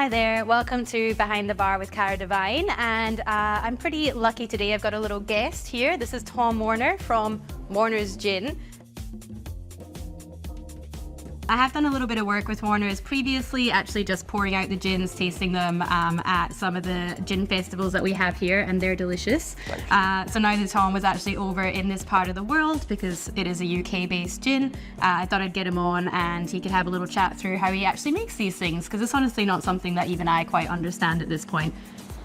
Hi there, welcome to Behind the Bar with Cara Devine, and I'm pretty lucky today. I've got a little guest here. This is Tom Warner from Warner's Gin. I have done a little bit of work with Warner's previously, actually just pouring out the gins, tasting them at some of the gin festivals that we have here, and they're delicious. So now that Tom was actually over in this part of the world, because it is a UK-based gin, I thought I'd get him on and he could have a little chat through how he actually makes these things, because it's honestly not something that even I quite understand at this point.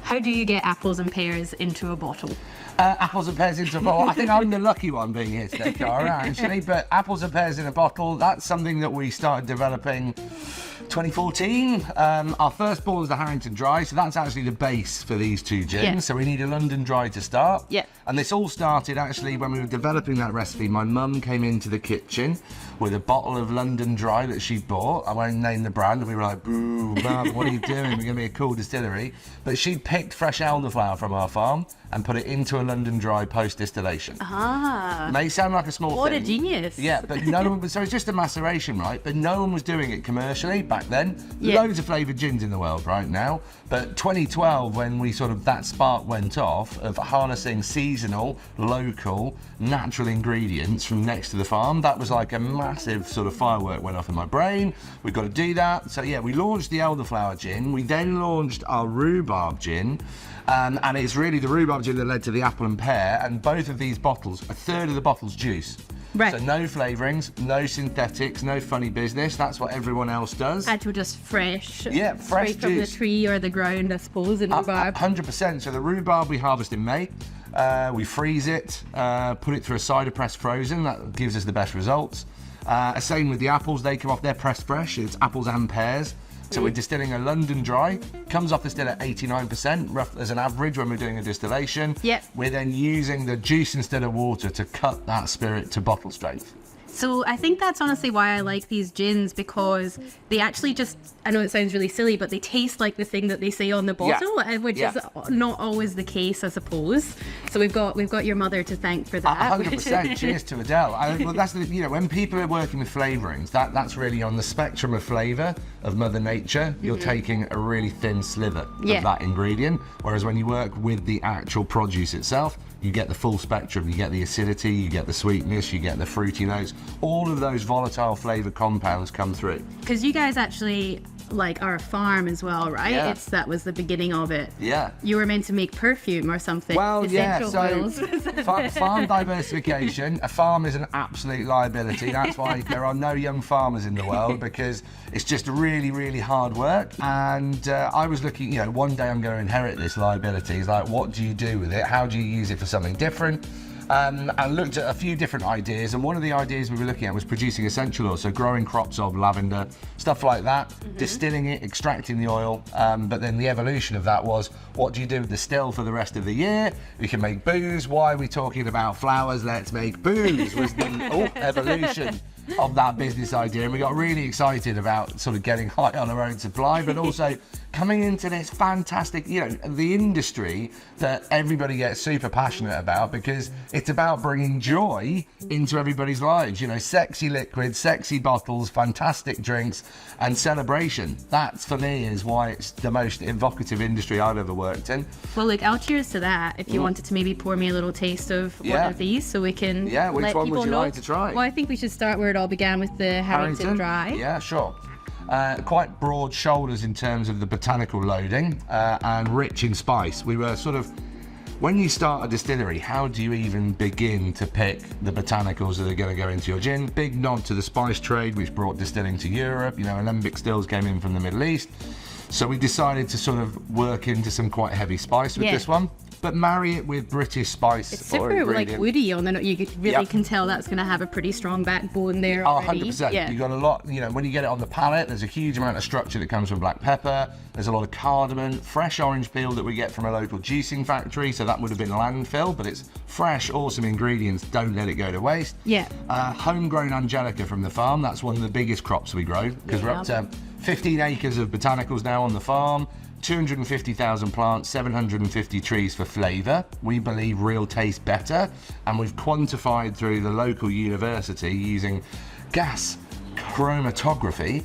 How do you get apples and pears into a bottle? Apples and pears into a bottle. I think I'm the lucky one being here today, Cara, actually. But apples and pears in a bottle, that's something that we started developing 2014. Our first bottle is the Harton Dry, so that's actually the base for these two gins. Yeah. So we need a London Dry to start. Yeah. And this all started actually when we were developing that recipe. My mum came into the kitchen with a bottle of London Dry that she bought. I won't name the brand, and we were like, boo, Mum, what are you doing? We're going to be a cool distillery. But she picked fresh elderflower from our farm and put it into a London Dry post-distillation. Ah. May sound like a small thing. What a genius. Yeah, but no one was, so it's just a maceration, right? But no one was doing it commercially back then. Yeah. Loads of flavoured gins in the world right now. But 2012, when we sort of, that spark went off of harnessing seasonal, local, natural ingredients from next to the farm, that was like a massive sort of firework went off in my brain. We've got to do that. So yeah, we launched the elderflower gin. We then launched our rhubarb gin. And it's really the rhubarb gin that led to the apple and pear, and both of these bottles, a third of the bottle's juice. Right. So no flavourings, no synthetics, no funny business. That's what everyone else does. Actual just fresh. Yeah, fresh straight from the juice. tree or the ground, I suppose, in rhubarb. 100%. So the rhubarb we harvest in May. We freeze it, put it through a cider press frozen. That gives us the best results. Same with the apples. They come off, they're pressed fresh. It's apples and pears. So we're distilling a London Dry, comes off the still at 89%, rough as an average when we're doing a distillation. Yep. We're then using the juice instead of water to cut that spirit to bottle strength. So I think that's honestly why I like these gins, because they actually just, I know it sounds really silly, but they taste like the thing that they say on the bottle, which is not always the case, I suppose. So we've got your mother to thank for that. 100%. Cheers to Adele. Well, that's the, when people are working with flavourings, that's really on the spectrum of flavour of Mother Nature. You're taking a really thin sliver of that ingredient, whereas when you work with the actual produce itself, you get the full spectrum. You get the acidity, you get the sweetness, you get the fruity notes. All of those volatile flavour compounds come through. Because you guys actually are a farm as well, right? Yeah. That was the beginning of it. Yeah. You were meant to make perfume or something. Well, yeah, Essential so oils. farm diversification. A farm is an absolute liability. That's why there are no young farmers in the world, because it's just really, really hard work. And I was looking, one day I'm going to inherit this liability. It's like, what do you do with it? How do you use it for something different? And looked at a few different ideas, and one of the ideas we were looking at was producing essential oils, so growing crops of lavender, stuff like that, distilling it, extracting the oil, but then the evolution of that was, what do you do with the still for the rest of the year? We can make booze. Why are we talking about flowers? Let's make booze, was the evolution of that business idea. And we got really excited about sort of getting high on our own supply, but also coming into this fantastic, the industry that everybody gets super passionate about, because it's about bringing joy into everybody's lives. Sexy liquids, sexy bottles, fantastic drinks, and celebration. That's, for me, is why it's the most evocative industry I've ever worked in. Well, look, I'll cheers to that. If you wanted to maybe pour me a little taste of one of these, so we can which let one people would you know. like to try? Well, I think we should start where it all began, with the Harton Dry. Yeah, sure. Quite broad shoulders in terms of the botanical loading, and rich in spice. We were sort of, when you start a distillery, how do you even begin to pick the botanicals that are going to go into your gin? Big nod to the spice trade, which brought distilling to Europe. Alembic stills came in from the Middle East. So we decided to sort of work into some quite heavy spice with this one, but marry it with British spice. It's super woody on the, you really can tell that's going to have a pretty strong backbone there already. 100%. Yeah. You got a lot, when you get it on the palate, there's a huge amount of structure that comes from black pepper. There's a lot of cardamom, fresh orange peel that we get from a local juicing factory. So that would have been landfill, but it's fresh, awesome ingredients. Don't let it go to waste. Yeah. Homegrown Angelica from the farm. That's one of the biggest crops we grow, because we're up to 15 acres of botanicals now on the farm. 250,000 plants, 750 trees for flavour. We believe real tastes better, and we've quantified through the local university using gas, chromatography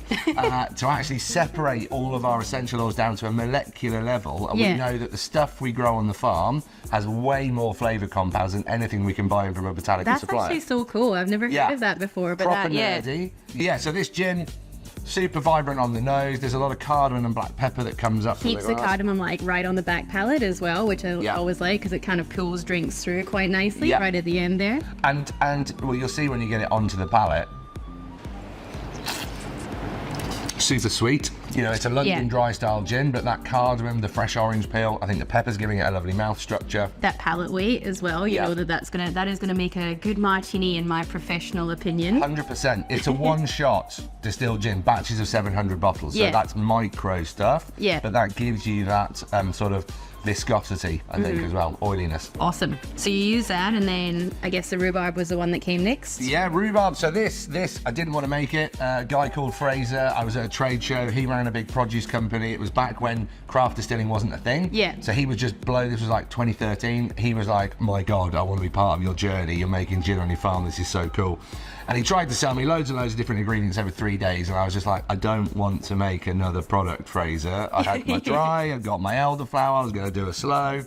to actually separate all of our essential oils down to a molecular level, and we know that the stuff we grow on the farm has way more flavour compounds than anything we can buy in from a botanical supplier. That's actually so cool. I've never heard of that before, but proper nerdy. Yeah, so this gin, super vibrant on the nose. There's a lot of cardamom and black pepper that comes up. Keeps the cardamom like right on the back palate as well, which I always like because it kind of pulls drinks through quite nicely right at the end there. And well, you'll see when you get it onto the palate. Super sweet. You know, it's a London dry style gin, but that cardamom, the fresh orange peel, I think the pepper's giving it a lovely mouth structure. That palate weight as well, you know that is gonna make a good martini in my professional opinion. 100%. It's a one-shot distilled gin, batches of 700 bottles, so that's micro stuff. Yeah. But that gives you that sort of viscosity, I think, as well, oiliness. Awesome. So you use that, and then I guess the rhubarb was the one that came next? Yeah, rhubarb. So this, I didn't want to make it. A guy called Fraser, I was at a trade show, he ran a big produce company. It was back when craft distilling wasn't a thing. Yeah. So he was just blown, this was like 2013. He was like, my God, I want to be part of your journey. You're making gin on your farm, this is so cool. And he tried to sell me loads and loads of different ingredients over 3 days, and I was just like, I don't want to make another product, Fraser. I had my dry, I got my elderflower, I was going to do a slow.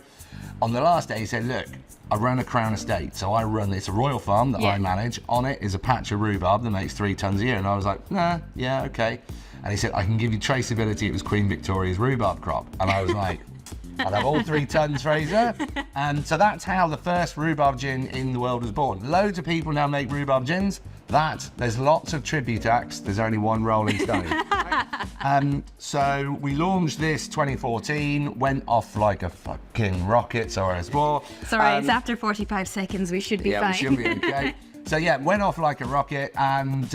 On the last day, he said, look, I run a Crown estate, so it's a royal farm that I manage. On it is a patch of rhubarb that makes 3 tons a year. And I was like, nah, yeah, okay. And he said, I can give you traceability. It was Queen Victoria's rhubarb crop. And I was like, I'd have all 3 tons, Fraser. And so that's how the first rhubarb gin in the world was born. Loads of people now make rhubarb gins. There's lots of tribute acts. There's only one Rolling Stone. So we launched this 2014, went off like a fucking rocket. Sorry, it's it's after 45 seconds. We should be fine. Yeah, we should be okay. So yeah, went off like a rocket, and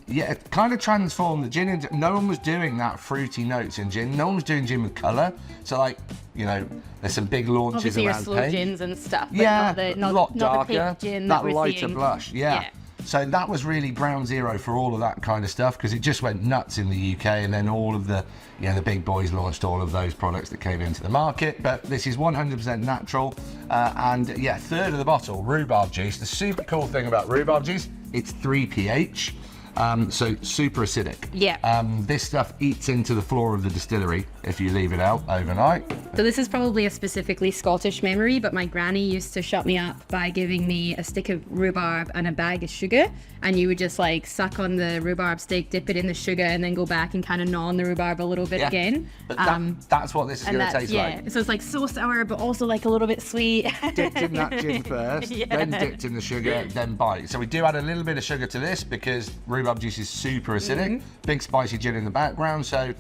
it kind of transformed the gin. No one was doing that fruity notes in gin. No one was doing gin with colour. So like, you know, there's some big launches obviously around your slow gins and stuff. But a lot darker. The pink gin that we're lighter seeing. blush. Yeah. So that was really ground zero for all of that kind of stuff, because it just went nuts in the UK, and then all of the big boys launched all of those products that came into the market. But this is 100% natural, and third of the bottle, rhubarb juice. The super cool thing about rhubarb juice, it's 3 pH. So super acidic. Yeah. This stuff eats into the floor of the distillery if you leave it out overnight. So this is probably a specifically Scottish memory, but my granny used to shut me up by giving me a stick of rhubarb and a bag of sugar, and you would just like suck on the rhubarb stick, dip it in the sugar, and then go back and kind of gnaw on the rhubarb a little bit again. But that's what this is going to taste like. So it's like so sour, but also like a little bit sweet. Dipped in that gin first, then dipped in the sugar, then bite. So we do add a little bit of sugar to this because rhubarb juice is super acidic, big spicy gin in the background. So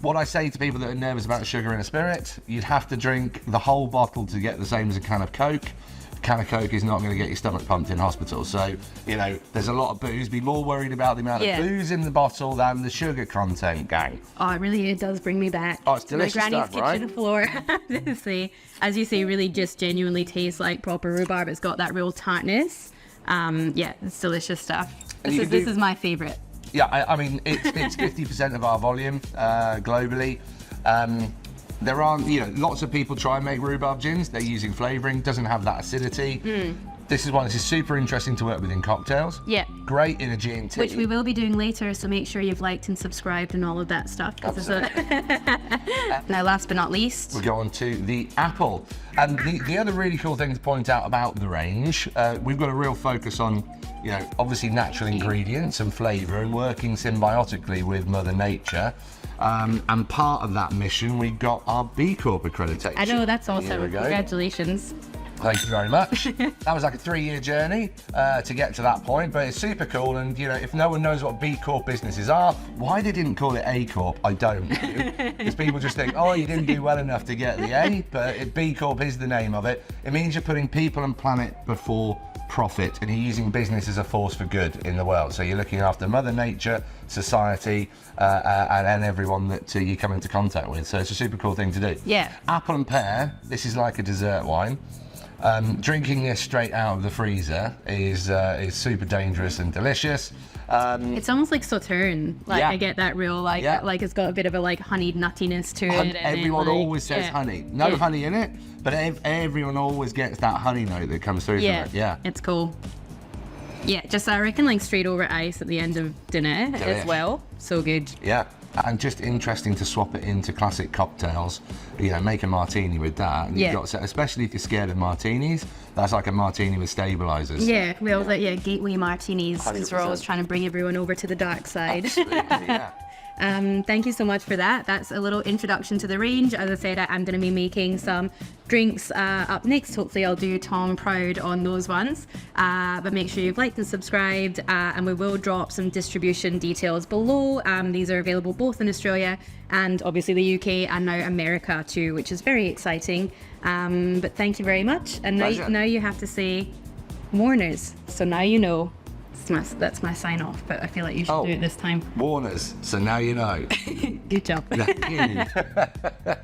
what I say to people that are nervous about sugar in a spirit, you'd have to drink the whole bottle to get the same as a can of Coke. A can of Coke is not going to get your stomach pumped in hospital. So, there's a lot of booze. Be more worried about the amount of booze in the bottle than the sugar content, gang. Oh, it does bring me back. Oh, it's delicious my granny's stuff, right? kitchen floor. Honestly, as you say, really just genuinely tastes like proper rhubarb. It's got that real tartness. It's delicious stuff. This is my favourite. Yeah, I mean, it's 50% of our volume globally. There aren't, lots of people try and make rhubarb gins. They're using flavouring, doesn't have that acidity. This is super interesting to work with in cocktails. Yeah. Great in a G&T. Which we will be doing later, so make sure you've liked and subscribed and all of that stuff. Now, last but not least, we go on to the apple. And the other really cool thing to point out about the range, we've got a real focus on, obviously natural ingredients and flavour and working symbiotically with Mother Nature. And part of that mission, we got our B Corp accreditation. I know, that's awesome. Congratulations. Thank you very much. That was like a 3-year journey to get to that point, but it's super cool. And if no one knows what B Corp businesses are, why they didn't call it A Corp, I don't know. Because people just think, oh, you didn't do well enough to get the A, but B Corp is the name of it. It means you're putting people and planet before profit, and you're using business as a force for good in the world. So you're looking after Mother Nature, society, and everyone that you come into contact with. So it's a super cool thing to do. Yeah. Apple and pear, this is like a dessert wine. Drinking this straight out of the freezer is super dangerous and delicious. It's almost like Sauterne. I get that real like it's got a bit of a honeyed nuttiness to it. Everyone always says honey. No honey in it, but everyone always gets that honey note that comes through from it. Yeah, it's cool. Yeah, just I reckon like straight over ice at the end of dinner as well. So good. Yeah. And just interesting to swap it into classic cocktails. You know, make a martini with that. And Yeah. you've got, especially if you're scared of martinis, that's like a martini with stabilizers. Yeah, we always like gateway martinis because we're 100%. always trying to bring everyone over to the dark side. Absolutely, yeah. Thank you so much for that. That's a little introduction to the range. As I said, I'm going to be making some drinks up next. Hopefully I'll do Tom proud on those ones. But make sure you've liked and subscribed, and we will drop some distribution details below. These are available both in Australia and obviously the UK and now America too, which is very exciting. But thank you very much. And now you have to say Warners. So now you know. That's my sign off, but I feel like you should do it this time. Warners, so now you know. Good job. Thank you.